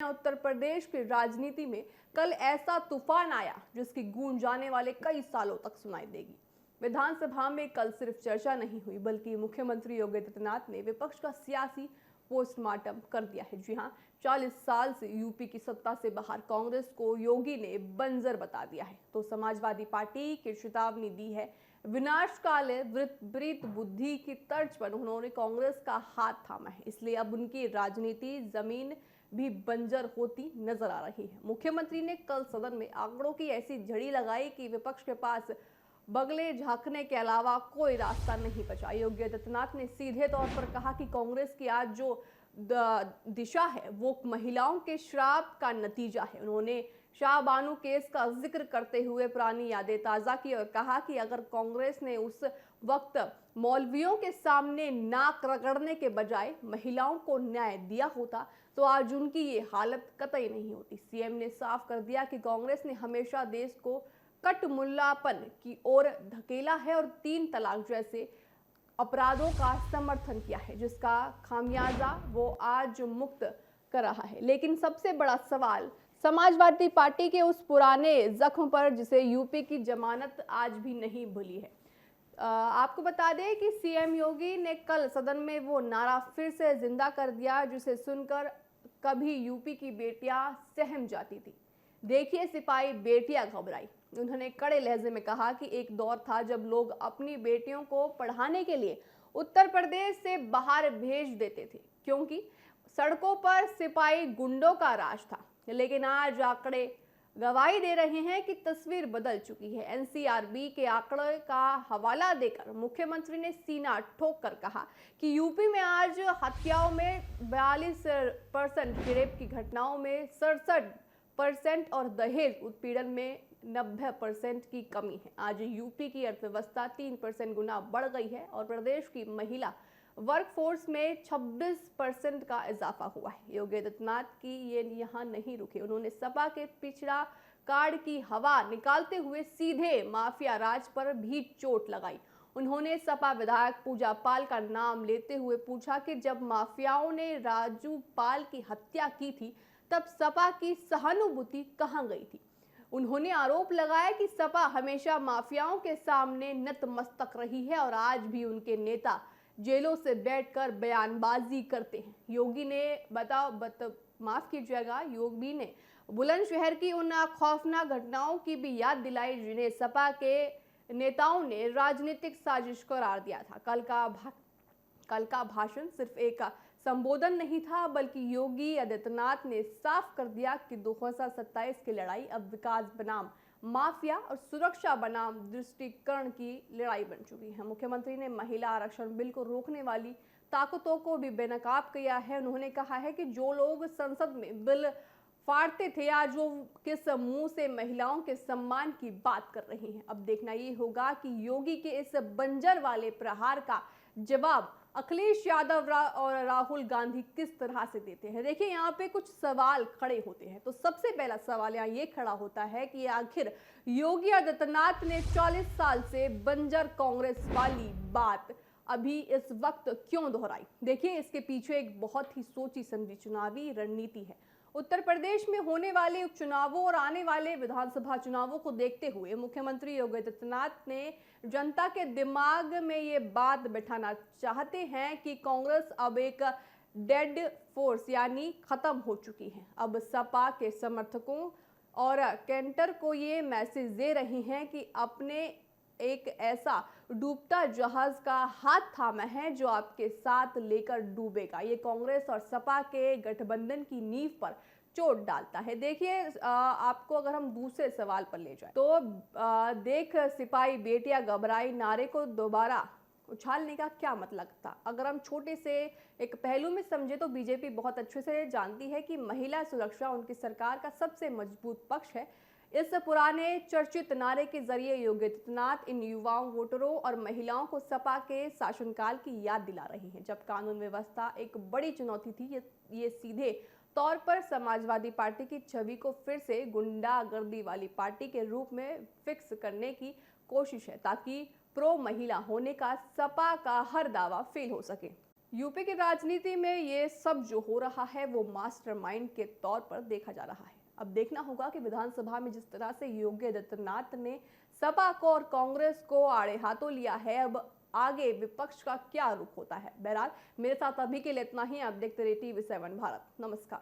उत्तर प्रदेश की राजनीति में कल ऐसा तूफान आया जिसकी गूंज जाने वाले कई सालों तक सुनाई देगी। विधानसभा में कल सिर्फ चर्चा नहीं हुई बल्कि मुख्यमंत्री योगी आदित्यनाथ ने विपक्ष का सियासी पोस्टमार्टम कर दिया है। जी हां, 40 साल से यूपी की सत्ता से बाहर कांग्रेस को योगी ने बंजर बता दिया है तो समाजवादी पार्टी की चेतावनी दी है। विनाशकाल विपरीत बुद्धि की तर्ज पर उन्होंने कांग्रेस का हाथ थामा है, इसलिए अब उनकी राजनीति जमीन भी बंजर होती नजर आ रही है। मुख्यमंत्री ने कल सदन में आंकड़ों की ऐसी झड़ी लगाई कि विपक्ष के पास बगले झांकने के अलावा कोई रास्ता नहीं बचा। योगी आदित्यनाथ ने सीधे तौर पर कहा कि कांग्रेस की आज जो दिशा है वो महिलाओं के श्राप का नतीजा है। उन्होंने शाहबानू केस का जिक्र करते हुए पुरानी यादें ताजा की और कहा कि अगर कांग्रेस ने उस वक्त मौलवियों के सामने नाक रगड़ने के बजाय महिलाओं को न्याय दिया होता तो आज उनकी ये हालत कतई नहीं होती। सीएम ने साफ कर दिया कि कांग्रेस ने हमेशा देश को कटमुल्लापन की ओर धकेला है और 3 तलाक जैसे अपराधों का समर्थन किया है, जिसका खामियाजा वो आज मुक्त कर रहा है। लेकिन सबसे बड़ा सवाल समाजवादी पार्टी के उस पुराने जख्म पर जिसे यूपी की जमानत आज भी नहीं भूली है। आपको बता दें कि सीएम योगी ने कल सदन में वो नारा फिर से जिंदा कर दिया जिसे सुनकर कभी यूपी की बेटियां सहम जाती थी। देखिए, सिपाही बेटियां घबराई। उन्होंने कड़े लहजे में कहा कि एक दौर था जब लोग अपनी बेटियों को पढ़ाने के लिए उत्तर प्रदेश से बाहर भेज देते थे क्योंकि सड़कों पर सिपाही गुंडों का राज था। लेकिन आज आंकड़े गवाही दे रहे हैं कि तस्वीर बदल चुकी है। एनसीआरबी के आंकड़े का हवाला देकर मुख्यमंत्री ने सीना ठोक कर कहा कि यूपी में आज हत्याओं में 42%, रेप की घटनाओं में 67% और दहेज उत्पीड़न में 90% की कमी है। आज यूपी की अर्थव्यवस्था 3% गुना बढ़ गई है और प्रदेश की महिला वर्कफोर्स में 26% का इजाफा हुआ है। योगी आदित्यनाथ की ये यहाँ नहीं रुके। उन्होंने सपा के पिछड़ा कार्ड की हवा निकालते हुए सीधे माफिया राज पर भी चोट लगाई। उन्होंने सपा विधायक पूजा पाल का नाम लेते हुए पूछा कि जब माफियाओं ने राजू पाल की हत्या की थी तब सपा की सहानुभूति कहां गई थी। उन्होंने आरोप लगाया कि सपा हमेशा माफियाओं के सामने नतमस्तक रही है और आज भी उनके नेता जेलों से बैठकर बयानबाजी करते हैं। योगी ने माफ कीजिएगा, योगी ने बुलंदशहर की उन खौफनाक घटनाओं की भी याद दिलाई जिन्हें सपा के नेताओं ने राजनीतिक साजिश करार दिया था। कल का भाषण सिर्फ एक संबोधन नहीं था बल्कि योगी आदित्यनाथ ने साफ कर दिया कि 2027 की लड़ाई अब विकास बनाम माफिया और सुरक्षा बनाम दृष्टिकरण की लड़ाई बन चुकी है। मुख्यमंत्री ने महिला आरक्षण बिल को रोकने वाली ताकतों को भी बेनकाब किया है। उन्होंने कहा है कि जो लोग संसद में बिल फाड़ते थे आज वो किस मुंह से महिलाओं के सम्मान की बात कर रही हैं। अब देखना ये होगा कि योगी के इस बंजर वाले प्रहार का जवाब अखिलेश यादव और राहुल गांधी किस तरह से देते हैं। देखिए, यहाँ पे कुछ सवाल खड़े होते हैं। तो सबसे पहला सवाल यहाँ ये खड़ा होता है कि आखिर योगी आदित्यनाथ ने 40 साल से बंजर कांग्रेस वाली बात अभी इस वक्त क्यों दोहराई। देखिए, इसके पीछे एक बहुत ही सोची समझी चुनावी रणनीति है। उत्तर प्रदेश में होने वाले उपचुनावों और आने वाले विधानसभा चुनावों को देखते हुए मुख्यमंत्री योगी आदित्यनाथ ने जनता के दिमाग में ये बात बैठाना चाहते हैं कि कांग्रेस अब एक डेड फोर्स यानी खत्म हो चुकी है। अब सपा के समर्थकों और कैंटर को ये मैसेज दे रहे हैं कि अपने एक ऐसा डूबता जहाज का हाथ थामा है जो आपके साथ लेकर डूबेगा। ये कांग्रेस और सपा के गठबंधन की नींव पर चोट डालता है। देखिए, आपको अगर हम दूसरे सवाल पर ले जाएं तो देख सिपाही बेटियां घबराई नारे को दोबारा उछालने का क्या मतलब था। अगर हम छोटे से एक पहलू में समझे तो बीजेपी बहुत अच्छे से जानती है कि महिला सुरक्षा उनकी सरकार का सबसे मजबूत पक्ष है। इस पुराने चर्चित नारे के जरिए योगी आदित्यनाथ इन युवाओं, वोटरों और महिलाओं को सपा के शासनकाल की याद दिला रही हैं जब कानून व्यवस्था एक बड़ी चुनौती थी। ये सीधे तौर पर समाजवादी पार्टी की छवि को फिर से गुंडागर्दी वाली पार्टी के रूप में फिक्स करने की कोशिश है ताकि प्रो महिला होने का सपा का हर दावा फेल हो सके। यूपी की राजनीति में ये सब जो हो रहा है वो मास्टरमाइंड के तौर पर देखा जा रहा है। अब देखना होगा कि विधानसभा में जिस तरह से योगी आदित्यनाथ ने सपा को और कांग्रेस को आड़े हाथों लिया है, अब आगे विपक्ष का क्या रुख होता है। बहरहाल मेरे साथ अभी के लिए इतना ही। आप देखते रहिए TV7 भारत। नमस्कार।